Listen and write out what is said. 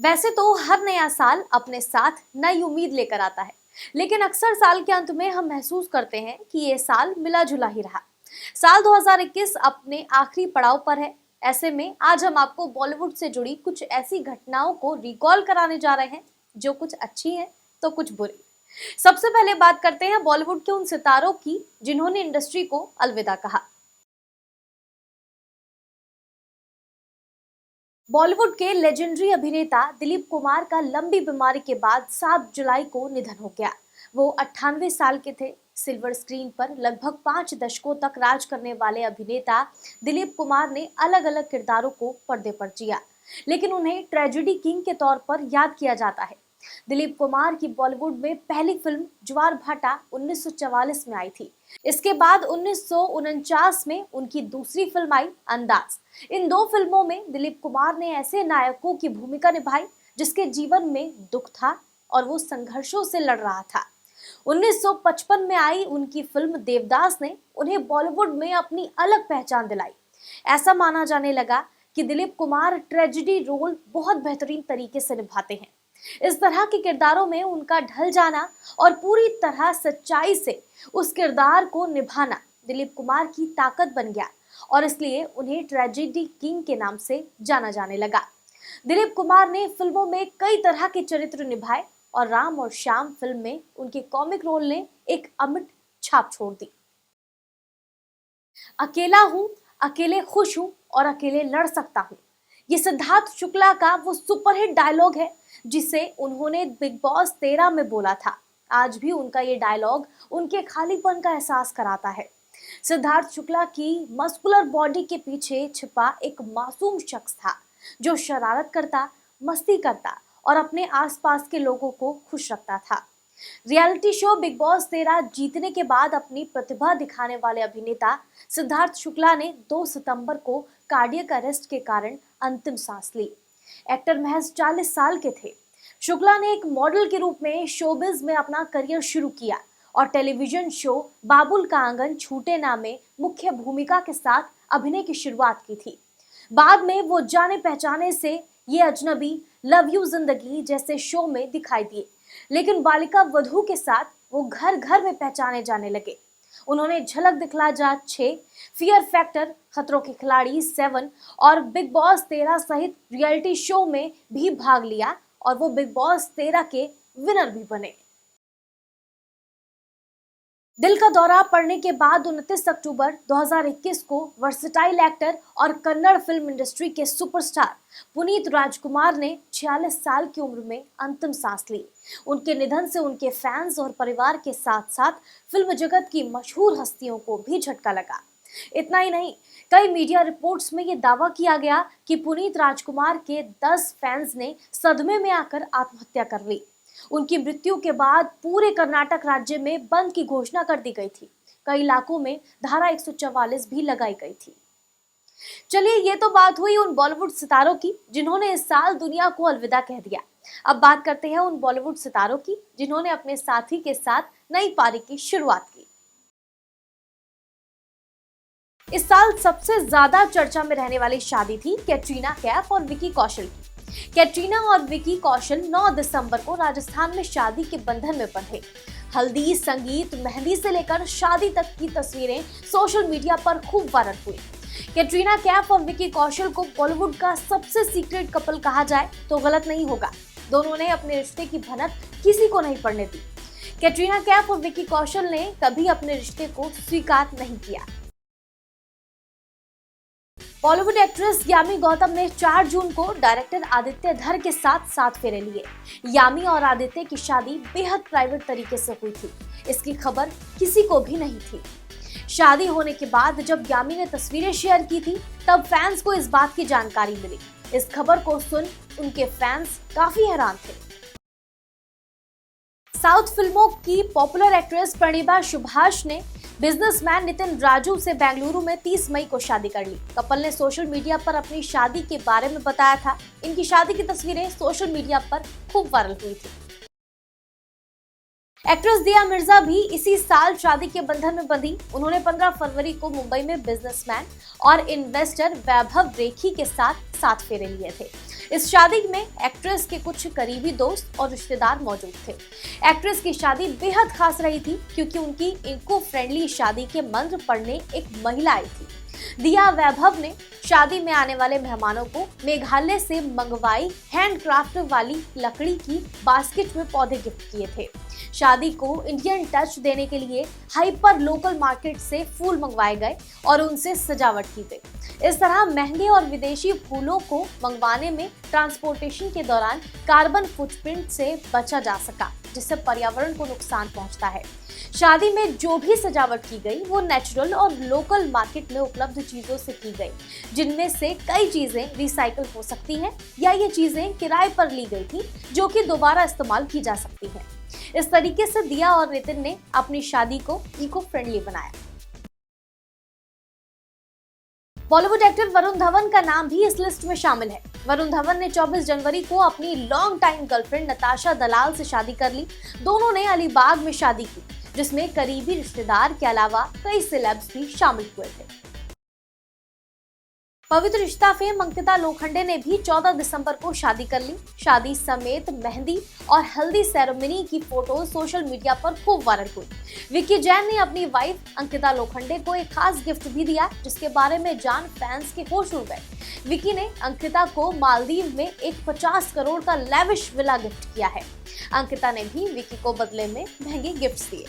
वैसे तो हर नया साल अपने साथ नई उम्मीद लेकर आता है, लेकिन अक्सर साल के अंत में हम महसूस करते हैं कि ये साल मिला जुला ही रहा। साल 2021 अपने आखिरी पड़ाव पर है। ऐसे में आज हम आपको बॉलीवुड से जुड़ी कुछ ऐसी घटनाओं को रिकॉल कराने जा रहे हैं, जो कुछ अच्छी हैं तो कुछ बुरी। सबसे पहले बात करते हैं बॉलीवुड के उन सितारों की जिन्होंने इंडस्ट्री को अलविदा कहा। बॉलीवुड के लेजेंडरी अभिनेता दिलीप कुमार का लंबी बीमारी के बाद 7 जुलाई को निधन हो गया। वो 98 साल के थे। सिल्वर स्क्रीन पर लगभग 5 दशकों तक राज करने वाले अभिनेता दिलीप कुमार ने अलग अलग किरदारों को पर्दे पर जिया, लेकिन उन्हें ट्रेजेडी किंग के तौर पर याद किया जाता है। दिलीप कुमार की बॉलीवुड में पहली फिल्म ज्वार भाटा 1944 में आई थी। इसके बाद 1949 में उनकी दूसरी फिल्म आई अंदाज। इन दो फिल्मों में दिलीप कुमार ने ऐसे नायकों की भूमिका निभाई जिसके जीवन में दुख था और वो संघर्षों से लड़ रहा था। 1955 में आई उनकी फिल्म देवदास ने उन्हें बॉलीवुड में अपनी अलग पहचान दिलाई। ऐसा माना जाने लगा कि दिलीप कुमार ट्रेजेडी रोल बहुत बेहतरीन तरीके से निभाते हैं। इस तरह के किरदारों में उनका ढल जाना और पूरी तरह सच्चाई से उस किरदार को निभाना दिलीप कुमार की ताकत बन गया और इसलिए उन्हें ट्रेजेडी किंग के नाम से जाना जाने लगा। दिलीप कुमार ने फिल्मों में कई तरह के चरित्र निभाए और राम और श्याम फिल्म में उनके कॉमिक रोल ने एक अमिट छाप छोड़ दी। अकेला हूं, अकेले खुश हूं और अकेले लड़ सकता हूं, ये सिद्धार्थ शुक्ला का वो सुपरहिट डायलॉग है जिसे उन्होंने बिग बॉस 13 में बोला था। आज भी उनका ये डायलॉग उनके खालीपन का एहसास कराता है। सिद्धार्थ शुक्ला की मस्कुलर बॉडी के पीछे छिपा एक मासूम शख्स था जो शरारत करता, मस्ती करता और अपने आसपास के लोगों को खुश रखता था। रियलिटी शो बिग बॉस 13 जीतने के बाद अपनी प्रतिभा दिखाने वाले अभिनेता सिद्धार्थ शुक्ला ने 2 सितंबर को कार्डियक अरेस्ट के कारण अंतिम सांस ली। एक्टर महज 40 साल के थे। शुक्ला ने एक मॉडल के रूप में शोबिज में अपना करियर शुरू किया और टेलीविजन शो बाबुल का आंगन छूटे ना में मुख्य भूमिका के साथ अभिनय की शुरुआत की थी। बाद में वो जाने पहचाने से ये अजनबी, लव यू जिंदगी जैसे शो में दिखाई दिए, लेकिन बालिका वधू के साथ वो घर घर में पहचाने जाने लगे। उन्होंने झलक दिखला जा 6, फियर फैक्टर, खतरों के खिलाड़ी 7 और बिग बॉस 13 सहित रियलिटी शो में भी भाग लिया और वो बिग बॉस 13 के विनर भी बने। दिल का दौरा पड़ने के बाद 29 अक्टूबर 2021 को वर्सेटाइल एक्टर और कन्नड़ फिल्म इंडस्ट्री के सुपरस्टार पुनीत राजकुमार ने 46 साल की उम्र में अंतिम सांस ली। उनके निधन से उनके फैंस और परिवार के साथ साथ फिल्म जगत की मशहूर हस्तियों को भी झटका लगा। इतना ही नहीं, कई मीडिया रिपोर्ट्स में ये दावा किया गया कि पुनीत राजकुमार के 10 फैंस ने सदमे में आकर आत्महत्या कर ली। उनकी मृत्यु के बाद पूरे कर्नाटक राज्य में बंद की घोषणा कर दी गई थी। कई इलाकों में धारा 144 भी लगाई गई थी। चलिए, ये तो बात हुई उन बॉलीवुड सितारों की जिन्होंने इस साल दुनिया को अलविदा कह दिया। अब बात करते हैं उन बॉलीवुड सितारों की जिन्होंने अपने साथी के साथ नई पारी की शुरुआत की। इस साल सबसे ज्यादा चर्चा में रहने वाली शादी थी कैटरीना कैफ और विकी कौशल की। कैटरीना और विकी कौशल 9 दिसंबर को राजस्थान में शादी के बंधन में बंधे। हल्दी, संगीत, मेहंदी से लेकर शादी तक की तस्वीरें सोशल मीडिया पर खूब वायरल हुई। कैटरीना कैफ और विकी कौशल को बॉलीवुड का सबसे सीक्रेट कपल कहा जाए तो गलत नहीं होगा। दोनों ने अपने रिश्ते की भनक किसी को नहीं पड़ने दी। कैटरीना कैफ और विकी कौशल ने कभी अपने रिश्ते को स्वीकार नहीं किया। बॉलीवुड एक्ट्रेस यामी गौतम ने 4 जून को डायरेक्टर आदित्य धर के साथ 7 फेरे लिए। यामी और आदित्य की शादी बेहद प्राइवेट तरीके से हुई थी। इसकी खबर किसी को भी नहीं थी। शादी होने के बाद जब यामी ने तस्वीरें शेयर की थी, तब फैंस को इस बात की जानकारी मिली। इस खबर को सुन उनके फैंस काफी हैरान थे। साउथ फिल्मों की पॉपुलर एक्ट्रेस प्रणीता सुभाष ने बिजनेसमैन नितिन राजू से बेंगलुरु में 30 मई को शादी कर ली। कपल ने सोशल मीडिया पर अपनी शादी के बारे में बताया था। इनकी शादी की तस्वीरें सोशल मीडिया पर खूब वायरल हुई थी। एक्ट्रेस दिया मिर्जा भी इसी साल शादी के बंधन में बंधी। उन्होंने 15 फरवरी को मुंबई में बिजनेसमैन और इन्वेस्टर वैभव रेखी के साथ 7 फेरे लिए थे। इस शादी में एक्ट्रेस के कुछ करीबी दोस्त और रिश्तेदार मौजूद थे। एक्ट्रेस की शादी बेहद खास रही थी क्योंकि उनकी इको फ्रेंडली शादी के मंत्र पढ़ने एक महिला आई थी। दिया वैभव ने शादी में आने वाले मेहमानों को मेघालय से मंगवाई हैंडक्राफ्ट वाली लकड़ी की बास्केट में पौधे गिफ्ट किए थे। शादी को इंडियन टच देने के लिए हाइपर लोकल मार्केट से फूल मंगवाए गए और उनसे सजावट की गई। इस तरह महंगे और विदेशी फूलों को मंगवाने में ट्रांसपोर्टेशन के दौरान कार्बन फुटप्रिंट से बचा जा सका, जिससे पर्यावरण को नुकसान पहुंचता है। शादी में जो भी सजावट की गई वो नेचुरल और लोकल मार्केट में उपलब्ध चीजों से की गई, जिनमें से कई चीजें रिसाइकल हो सकती हैं या ये चीजें किराए पर ली गई थी जो कि दोबारा इस्तेमाल की जा सकती हैं। इस तरीके से दिया और नितिन ने अपनी शादी को इको फ्रेंडली बनाया। बॉलीवुड एक्टर वरुण धवन का नाम भी इस लिस्ट में शामिल है। वरुण धवन ने 24 जनवरी को अपनी लॉन्ग टाइम गर्लफ्रेंड नताशा दलाल से शादी कर ली। दोनों ने अलीबाग में शादी की, जिसमें करीबी रिश्तेदार के अलावा कई सेलेब्स भी शामिल हुए थे। पवित्र रिश्ता फेम अंकिता लोखंडे ने भी 14 दिसंबर को शादी कर ली। शादी समेत मेहंदी और हल्दी सेरेमनी की फोटो सोशल मीडिया पर खूब वायरल हुई। विकी जैन ने अपनी वाइफ अंकिता लोखंडे को एक खास गिफ्ट भी दिया, जिसके बारे में जान फैंस के होश उड़ गए। विकी ने अंकिता को मालदीव में एक 50 करोड़ का लेविश विला गिफ्ट किया है। अंकिता ने भी विकी को बदले में महंगे गिफ्ट्स दिए।